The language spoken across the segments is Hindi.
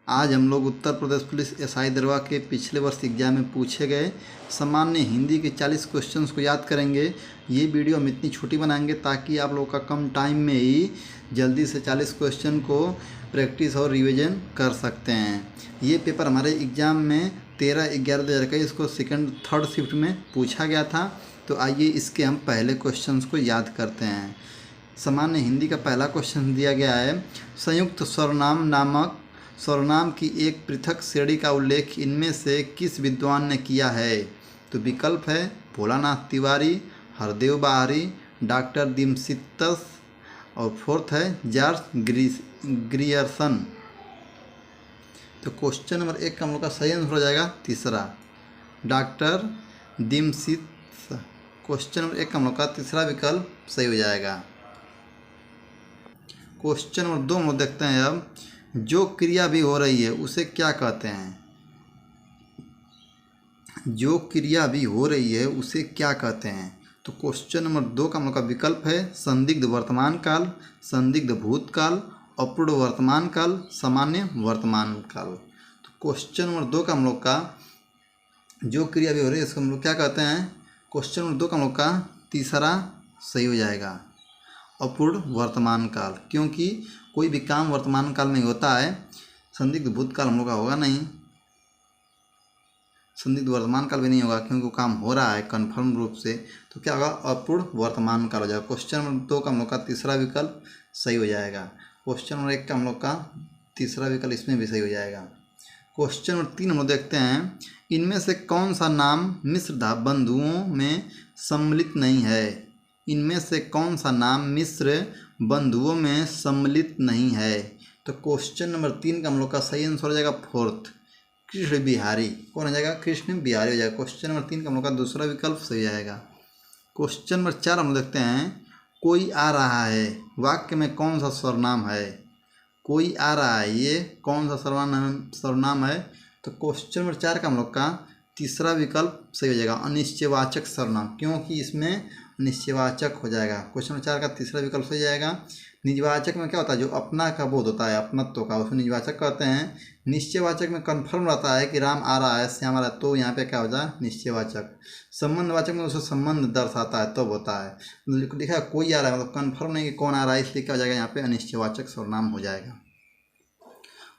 आज हम लोग उत्तर प्रदेश पुलिस एसआई दरवा के पिछले वर्ष एग्जाम में पूछे गए सामान्य हिंदी के 40 क्वेश्चंस को याद करेंगे। ये वीडियो हम इतनी छोटी बनाएंगे ताकि आप लोग का कम टाइम में ही जल्दी से 40 क्वेश्चन को प्रैक्टिस और रिवीजन कर सकते हैं। ये पेपर हमारे एग्ज़ाम में 13/11/2021 को सेकंड थर्ड शिफ्ट में पूछा गया था। तो आइए इसके हम पहले क्वेश्चंस को याद करते हैं। सामान्य हिंदी का पहला क्वेश्चन दिया गया है, संयुक्त सर्वनाम नामक सर्वनाम की एक पृथक श्रेणी का उल्लेख इनमें से किस विद्वान ने किया है? तो विकल्प है भोलानाथ तिवारी, हरदेव बाहरी, डॉक्टर दिमसितस और फोर्थ है जॉर्ज ग्रियर्सन। तो क्वेश्चन नंबर 1 का हम लोग का सही आंसर हो जाएगा तीसरा, डॉक्टर दिमसितस। क्वेश्चन नंबर 1 का हम लोग का तीसरा विकल्प सही हो जाएगा। क्वेश्चन नंबर 2 हम लोग देखते हैं अब, जो क्रिया भी हो रही है उसे क्या कहते हैं? जो क्रिया भी हो रही है उसे क्या कहते हैं? तो क्वेश्चन नंबर 2 का हम लोग का विकल्प है संदिग्ध वर्तमान काल, संदिग्ध भूतकाल, अपूर्ण वर्तमान काल, सामान्य वर्तमान काल। तो क्वेश्चन नंबर 2 का हम लोग का जो क्रिया भी हो रही है इसको हम लोग क्या कहते हैं? क्वेश्चन नंबर 2 का हम लोग का तीसरा सही हो जाएगा, अपूर्ण वर्तमान काल, क्योंकि कोई भी काम वर्तमान काल में होता है। संदिग्ध भूतकाल हम लोग का होगा नहीं, संदिग्ध वर्तमान काल भी नहीं होगा क्योंकि वो काम हो रहा है कन्फर्म रूप से। तो क्या होगा? अपूर्ण वर्तमान काल हो जाएगा। क्वेश्चन नंबर 2 का हम लोग का तीसरा विकल्प सही हो जाएगा। क्वेश्चन नंबर 1 का हम लोग का तीसरा विकल्प इसमें भी सही हो जाएगा। क्वेश्चन नंबर 3 हम लोग देखते हैं, इनमें से कौन सा नाम मिश्र बंधुओं में सम्मिलित नहीं है? इनमें से कौन सा नाम मिश्र बंधुओं में सम्मिलित नहीं है? तो क्वेश्चन नंबर 3 का हम लोग का सही आंसर हो जाएगा फोर्थ, कृष्ण बिहारी। कौन हो जाएगा? कृष्ण बिहारी हो जाएगा। क्वेश्चन नंबर 3 का हम लोग का दूसरा विकल्प सही हो जाएगा। क्वेश्चन नंबर 4 हम लोग देखते हैं, कोई आ रहा है वाक्य में कौन सा सर्वनाम है? कोई आ रहा है, ये कौन सा सर्वनाम है? तो क्वेश्चन नंबर 4 का हम लोग का तीसरा विकल्प सही हो जाएगा, अनिश्चयवाचक सर्वनाम, क्योंकि इसमें निश्चयवाचक हो जाएगा। क्वेश्चन नंबर 4 का तीसरा विकल्प सही जाएगा। निजवाचक में क्या होता है? जो अपना का बोध होता है, अपनत्व का, उसको निजवाचक कहते हैं। निश्चयवाचक में कन्फर्म रहता है कि राम आ रहा है, श्याम आ रहा है, तो यहाँ पे क्या हो जाए? निश्चयवाचक। संबंधवाचक में उसे संबंध दर्शाता है तब होता है। लिखा है कोई आ रहा है, मतलब कन्फर्म नहीं कि कौन आ रहा है, इसलिए क्या हो जाएगा? यहाँ पे अनिश्चयवाचक सर्वनाम हो जाएगा।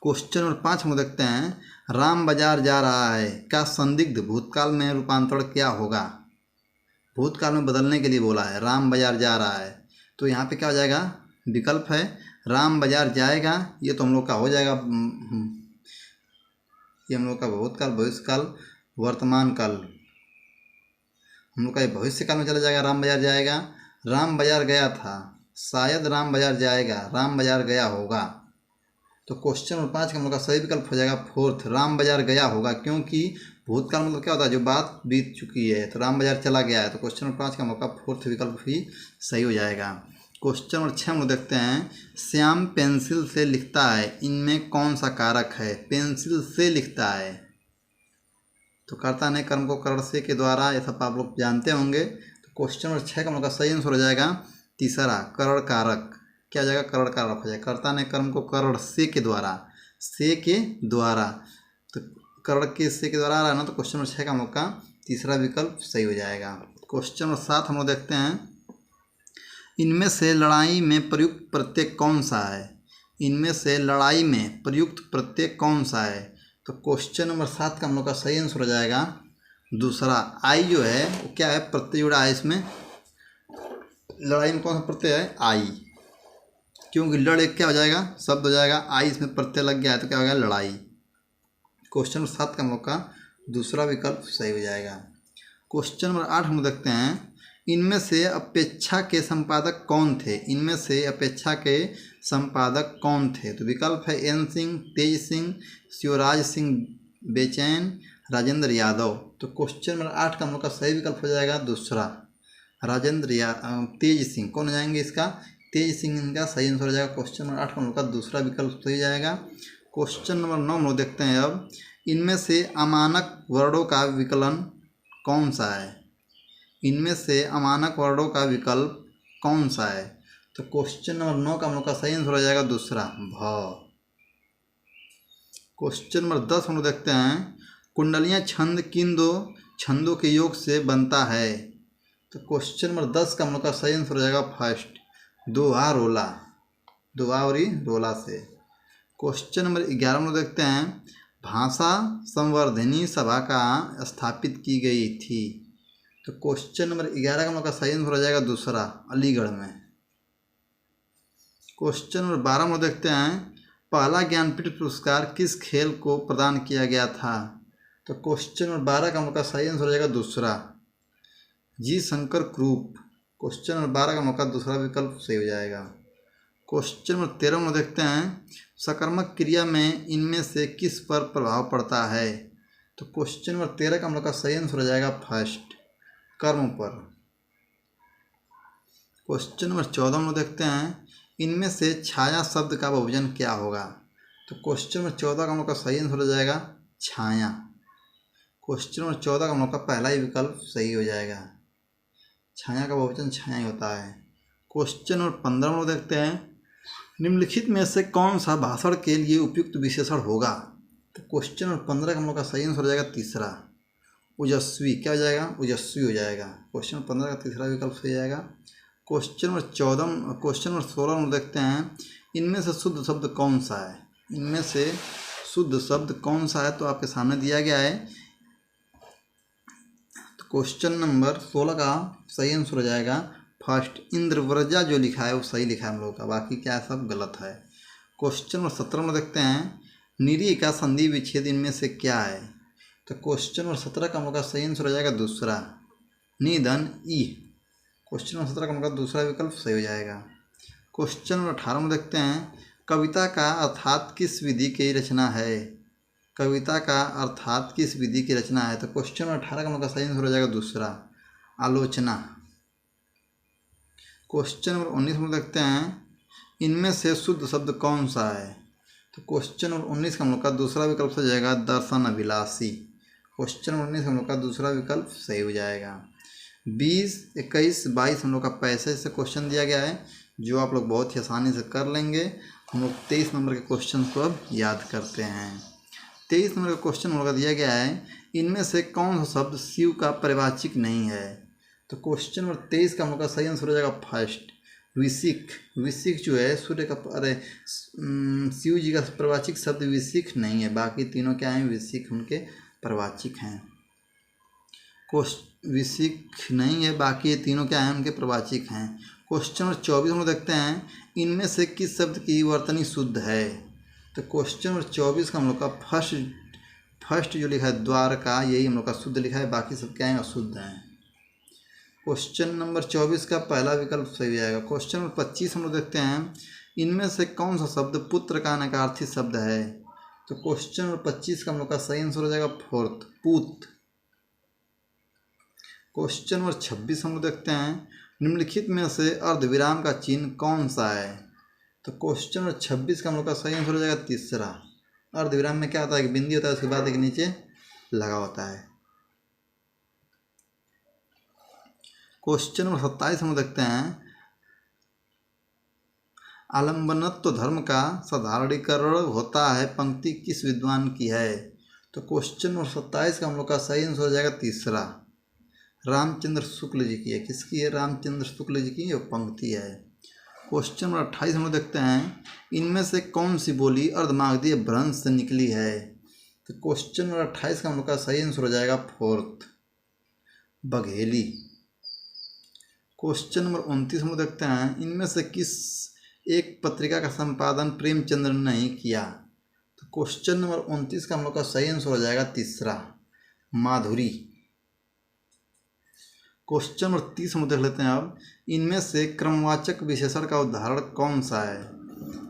क्वेश्चन नंबर 5 हम देखते हैं, राम बाजार जा रहा है का संदिग्ध भूतकाल में रूपांतरण क्या होगा? भूतकाल में बदलने के लिए बोला है, राम बाजार जा रहा है, तो यहाँ पे क्या हो जाएगा? विकल्प है राम बाजार जाएगा। ये तो हम लोग का हो जाएगा, ये हम लोग का भूतकाल, भविष्यकाल, वर्तमान काल, हम लोग का ये भविष्य काल में चला जाएगा। राम बाजार जाएगा, राम बाजार गया था, शायद राम बाजार जाएगा, राम बाजार गया होगा। तो क्वेश्चन नंबर 5 का हम लोग का सही विकल्प हो जाएगा फोर्थ, राम बाजार गया होगा, क्योंकि भूतकाल मतलब क्या होता है? जो बात बीत चुकी है, तो राम बाजार चला गया है। तो क्वेश्चन नंबर 5 का हम लोग का फोर्थ विकल्प भी सही हो जाएगा। क्वेश्चन नंबर 6 हम लोग देखते हैं, श्याम पेंसिल से लिखता है, इनमें कौन सा कारक है? पेंसिल से लिखता है, तो कर्ता ने कर्म को करण से के द्वारा, ये सब आप लोग जानते होंगे। तो क्वेश्चन नंबर 6 का हम लोग का सही आंसर हो जाएगा तीसरा, करण कारक। क्या हो जाएगा? करण कारक हो जाएगा। कर्ता ने कर्म को करण से के द्वारा, से के द्वारा, तो करण के से के द्वारा आ रहा है ना, तो क्वेश्चन नंबर 6 का हम लोग का तीसरा विकल्प सही हो जाएगा। क्वेश्चन नंबर 7 हम लोग देखते हैं, इनमें से लड़ाई में प्रयुक्त प्रत्यय कौन सा है? इनमें से लड़ाई में प्रयुक्त प्रत्यय कौन सा है? तो क्वेश्चन नंबर 7 का हम लोग का सही आंसर हो जाएगा दूसरा, आई जो है वो क्या है? प्रत्यय जुड़ा है इसमें। लड़ाई में कौन सा प्रत्यय है? आई, क्योंकि लड़ एक क्या हो जाएगा? शब्द हो जाएगा, आई इसमें प्रत्यय लग गया है तो क्या हो गया? लड़ाई। क्वेश्चन नंबर 7 का हम लोग का दूसरा विकल्प सही हो जाएगा। क्वेश्चन नंबर 8 हम देखते हैं, इनमें से अपेक्षा के संपादक कौन थे? इनमें से अपेक्षा के संपादक कौन थे? तो विकल्प है एन सिंह, तेज सिंह, शिवराज सिंह बेचैन, राजेंद्र यादव। तो क्वेश्चन नंबर 8 का हम लोग का सही विकल्प हो जाएगा दूसरा, तेज सिंह। कौन हो जाएंगे इसका? तेज सिंह इनका सही आंसर हो जाएगा। क्वेश्चन नंबर 8 का हम लोग का दूसरा विकल्प सही जाएगा। क्वेश्चन नंबर 9 हम लोग देखते हैं अब, इनमें से अमानक वर्णों का विकलन कौन सा है? इनमें से अमानक वर्णों का विकल्प कौन सा है? तो क्वेश्चन नंबर 9 का हम लोग का सही आंसर हो जाएगा दूसरा, भ। क्वेश्चन नंबर 10 हम लोग देखते हैं, कुंडलियाँ छंद किन दो छंदों के योग से बनता है। तो क्वेश्चन नंबर 10 का हम लोग का सही आंसर हो जाएगा फर्स्ट, दोहा रोला, दोहा और रोला से। क्वेश्चन नंबर 11 हम लोग देखते हैं, भाषा संवर्धनी सभा का स्थापित की गई थी। तो क्वेश्चन नंबर 11 का हम लोग का सही आंसर हो जाएगा दूसरा, अलीगढ़ में। क्वेश्चन नंबर 12 हम लोग देखते हैं, पहला ज्ञानपीठ पुरस्कार किस खेल को प्रदान किया गया था। तो क्वेश्चन नंबर 12 का हम लोग का सही आंसर हो जाएगा दूसरा, जी शंकर क्रूप। क्वेश्चन नंबर 12 का हम लोग का दूसरा विकल्प सही हो जाएगा। क्वेश्चन नंबर 13 में देखते हैं, सकर्मक क्रिया में इनमें से किस पर प्रभाव पड़ता है। तो क्वेश्चन नंबर 13 का हम लोग का सही आंसर हो जाएगा फर्स्ट, कर्म पर। क्वेश्चन नंबर 14 में देखते हैं, इनमें से छाया शब्द का बहुवचन क्या होगा। तो क्वेश्चन नंबर 14 का हम लोग का सही आंसर हो जाएगा छाया। क्वेश्चन नंबर 14 का हम लोग का पहला ही विकल्प सही हो जाएगा, छाया का बहुवचन छाया ही होता है। क्वेश्चन नंबर 15 में देखते हैं, निम्नलिखित में से कौन सा भाषण के लिए उपयुक्त विशेषण होगा। तो क्वेश्चन नंबर 15 का हम लोग का सही आंसर हो जाएगा तीसरा, ओजस्वी। क्या हो जाएगा, ओजस्वी हो जाएगा। क्वेश्चन नंबर 15 का तीसरा विकल्प सही जाएगा। क्वेश्चन नंबर 16 में देखते हैं, इनमें से शुद्ध शब्द कौन सा है। इनमें से शुद्ध शब्द कौन सा है, तो आपके सामने दिया गया है। तो क्वेश्चन नंबर 16 का सही आंसर हो जाएगा फर्स्ट, इंद्रव्रजा जो लिखा है वो सही लिखा है हम लोग का, बाकी क्या सब गलत है। क्वेश्चन नंबर 17 में देखते हैं, निरीय का संधि विच्छेद इनमें से क्या है। तो क्वेश्चन नंबर 17 का हम लोग का सही आंसर हो जाएगा दूसरा, निधन ई। क्वेश्चन नंबर 17 का हम लोग का दूसरा विकल्प सही हो जाएगा। क्वेश्चन नंबर 18 में देखते हैं, कविता का अर्थात किस विधि की रचना है। कविता का अर्थात किस विधि की रचना है। तो क्वेश्चन नंबर 18 का हम लोग का सही आंसर हो जाएगा दूसरा, आलोचना। क्वेश्चन नंबर 19 में देखते हैं, इनमें से शुद्ध शब्द कौन सा है। तो क्वेश्चन नंबर 19 का हम लोग का दूसरा विकल्प सही हो जाएगा, दर्शन अभिलाषी। क्वेश्चन नंबर 19 का हम लोग का दूसरा विकल्प सही हो जाएगा। 20, 21, 22 हम लोग का पैसे से क्वेश्चन दिया गया है, जो आप लोग बहुत ही आसानी से कर लेंगे। हम लोग 23 नंबर के क्वेश्चन को अब याद करते हैं। 23 नंबर का क्वेश्चन हम लोग का दिया गया है, इनमें से कौन सा शब्द शिव का परिवाचिक नहीं है। तो क्वेश्चन नंबर 23 का हम लोग का सही आंसर हो जाएगा फर्स्ट, विशिख। विशिख जो है सूर्य का, शिव जी का परिवाचिक शब्द विशिख नहीं है, बाकी तीनों क्या हैं, विशिख उनके परिवाचिक हैं। विशिख नहीं है, बाकी ये तीनों क्या हैं, उनके प्रवाचिक हैं। क्वेश्चन नंबर 24 हम लोग देखते हैं, इनमें से किस शब्द की वर्तनी शुद्ध है। तो क्वेश्चन नंबर 24 का हम लोग का फर्स्ट जो लिखा है द्वारका, यही हम लोग का शुद्ध लिखा है, बाकी सब क्या हैं, अशुद्ध हैं। क्वेश्चन नंबर 24 का पहला विकल्प सही हो जाएगा। क्वेश्चन नंबर 25 हम लोग देखते हैं, इनमें से कौन सा शब्द पुत्र का नकारार्थी शब्द है। तो क्वेश्चन नंबर 25 का हम लोग का सही आंसर हो जाएगा फोर्थ, पूत। क्वेश्चन नंबर 26 हम लोग देखते हैं, निम्नलिखित में से अर्धविराम का चिन्ह कौन सा है। तो क्वेश्चन नंबर 26 का हम लोग का सही आंसर हो जाएगा तीसरा, अर्धविराम में क्या होता है, एक बिंदी होता है, उसके बाद एक नीचे लगा होता है। क्वेश्चन नंबर 27 हम लोग देखते हैं, आलम्बनत्व धर्म का साधारणीकरण होता है, पंक्ति किस विद्वान की है। तो क्वेश्चन नंबर 27 का हम लोग का सही आंसर हो जाएगा तीसरा, रामचंद्र शुक्ल जी की है। किसकी है, रामचंद्र शुक्ल जी की, ये पंक्ति है। क्वेश्चन नंबर 28 हम लोग देखते हैं, इनमें से कौन सी बोली अर्धमागधीय भ्रंश से निकली है। तो क्वेश्चन नंबर 28 का हम लोग का सही आंसर हो जाएगा फोर्थ, बघेली। क्वेश्चन नंबर 29 हम लोग देखते हैं, इनमें से किस एक पत्रिका का संपादन प्रेमचंद्र ने नहीं किया। तो क्वेश्चन नंबर 29 का हम लोग का सही आंसर हो जाएगा तीसरा, माधुरी। क्वेश्चन नंबर 30 हम देख लेते हैं अब, इनमें से क्रमवाचक विशेषण का उदाहरण कौन सा है।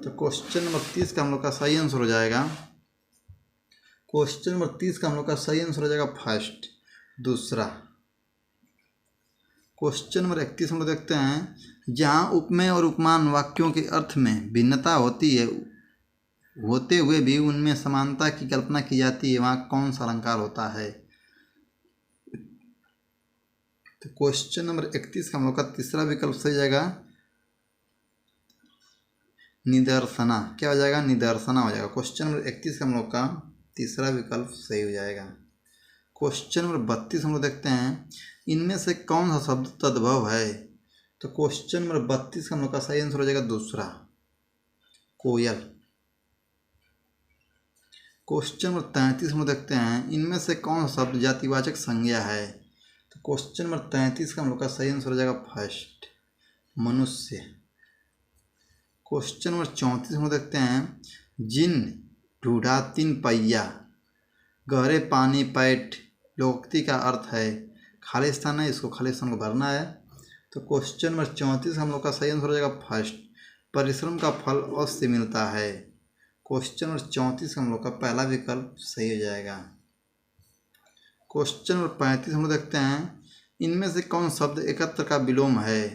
तो क्वेश्चन नंबर 30 का हम लोग का सही आंसर हो जाएगा, क्वेश्चन नंबर 30 का हम लोग का सही आंसर हो जाएगा फर्स्ट, दूसरा। क्वेश्चन नंबर 31 हम लोग देखते हैं, जहाँ उपमेय और उपमान वाक्यों के अर्थ में भिन्नता होती है, होते हुए भी उनमें समानता की कल्पना की जाती है, वहाँ कौन सा अलंकार होता है। तो क्वेश्चन नंबर 31 का हम लोग का तीसरा विकल्प सही जाएगा, निदर्शना क्या हो जाएगा, निदर्शना हो जाएगा। क्वेश्चन नंबर 31 हम लोग का तीसरा विकल्प सही हो जाएगा। क्वेश्चन नंबर 32 हम लोग देखते हैं, इनमें से कौन सा शब्द तद्भव है। तो क्वेश्चन नंबर 32 हम लोग का सही आंसर हो जाएगा दूसरा, कोयल। क्वेश्चन नंबर 33 हम लोग देखते हैं, इनमें से कौन सा शब्द जातिवाचक संज्ञा है। तो क्वेश्चन नंबर 33 का हम लोग का सही आंसर हो जाएगा फर्स्ट, मनुष्य। क्वेश्चन नंबर 34 हम लोग देखते हैं, जिन ढूढ़ा तीन पहिया गहरे पानी पैठ लोकोक्ति का अर्थ है खाली स्थान है, इसको खाली स्थान को भरना है। तो क्वेश्चन नंबर 34 हम लोग का सही आंसर हो जाएगा फर्स्ट, परिश्रम का फल अवश्य मिलता है। क्वेश्चन नंबर 34 हम लोग का पहला विकल्प सही हो जाएगा। क्वेश्चन नंबर 35 हम लोग देखते हैं, इनमें से कौन शब्द एकत्र का विलोम है।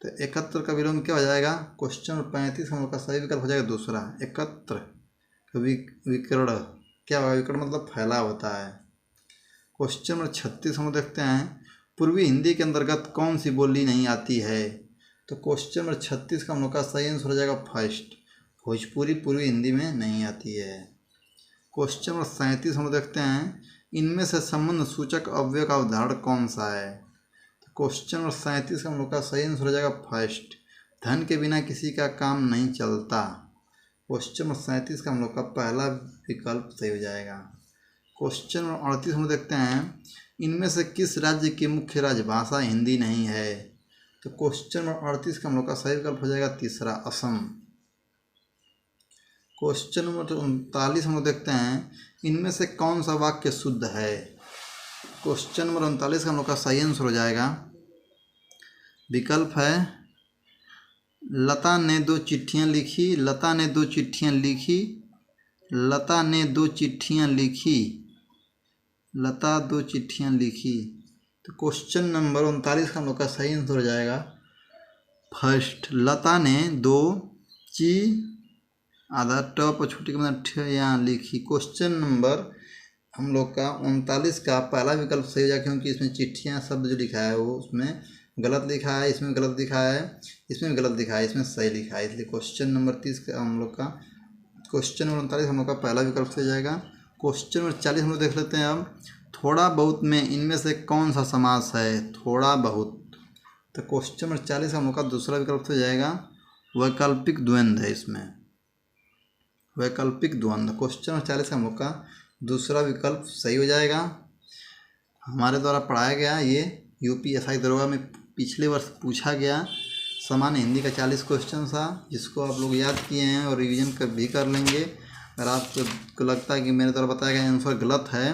तो एकत्र का विलोम क्या हो जाएगा। क्वेश्चन नंबर 35 हम लोग का सही विकल्प हो जाएगा दूसरा, एकत्र। विकर्ण क्या होगा, विकर्ण मतलब फैला होता है। क्वेश्चन नंबर 36 हम लोग देखते हैं, पूर्वी हिंदी के अंतर्गत कौन सी बोली नहीं आती है। तो क्वेश्चन नंबर 36 का हम लोग का सही आंसर हो जाएगा फर्स्ट, भोजपुरी पूर्वी हिंदी में नहीं आती है। क्वेश्चन नंबर 37 हम लोग देखते हैं, इनमें से संबंध सूचक अव्यय का उदाहरण कौन सा है। तो क्वेश्चन नंबर 37 का हम लोग का सही आंसर हो जाएगा फर्स्ट, धन के बिना किसी का काम नहीं चलता। क्वेश्चन नंबर 37 का हम लोग का पहला विकल्प सही हो जाएगा। क्वेश्चन नंबर 38 हम लोग देखते हैं, इनमें से किस राज्य की मुख्य राजभाषा हिंदी नहीं है। तो क्वेश्चन नंबर 38 का हम लोग का सही विकल्प हो जाएगा तीसरा, असम। क्वेश्चन नंबर 39 हम लोग देखते हैं, इनमें से कौन सा वाक्य शुद्ध है। क्वेश्चन नंबर 39 का हम लोग का सही आंसर हो जाएगा, विकल्प है लता ने दो चिट्ठियाँ लिखी, लता ने दो चिट्ठियाँ लिखी, लता ने दो चिट्ठियाँ लिखी, लता दो चिट्ठियाँ लिखी। तो क्वेश्चन नंबर 39 का हम लोग का सही आंसर हो जाएगा फर्स्ट, लता ने दो ची आधा ट पर छुट्टी के मतलब ठ यहाँ लिखी। क्वेश्चन नंबर हम लोग का 39 का पहला विकल्प सही हो जाएगा, क्योंकि इसमें चिट्ठियाँ शब्द जो लिखा है वो उसमें गलत लिखा है, इसमें गलत लिखा है, इसमें गलत लिखा है, इसमें सही लिखा है। इसलिए क्वेश्चन नंबर 30 का हम लोग का क्वेश्चन नंबर 39 हम लोग का पहला विकल्प सही जाएगा। क्वेश्चन नंबर 40 हम लोग देख लेते हैं अब, थोड़ा बहुत में इनमें से कौन सा समास है, थोड़ा बहुत। तो क्वेश्चन नंबर 40 हम लोग का दूसरा विकल्प सही जाएगा, वैकल्पिक द्वंद्व है इसमें, वैकल्पिक द्वंद्व। क्वेश्चन नंबर 40 हम लोग का दूसरा विकल्प सही हो जाएगा। हमारे द्वारा पढ़ाया गया ये यूपीएससी दरोगा में पिछले वर्ष पूछा गया सामान्य हिंदी का 40 क्वेश्चन था, जिसको आप लोग याद किए हैं और रिवीजन भी कर लेंगे। अगर आपको लगता है कि मेरे द्वारा बताया गया आंसर गलत है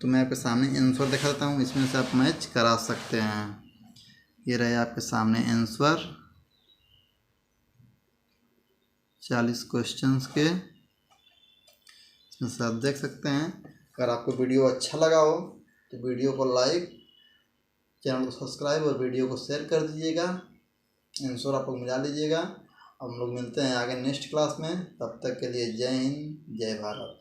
तो मैं आपके सामने आंसर दिखा देता हूँ, इसमें से आप मैच करा सकते हैं। ये रहे आपके सामने आंसर 40 क्वेश्चंस के, इसमें से आप देख सकते हैं। अगर आपको वीडियो अच्छा लगा हो तो वीडियो को लाइक, चैनल को सब्सक्राइब और वीडियो को शेयर कर दीजिएगा। आंसर आप लोग मिला लीजिएगा। हम लोग मिलते हैं आगे नेक्स्ट क्लास में, तब तक के लिए जय हिंद, जय भारत।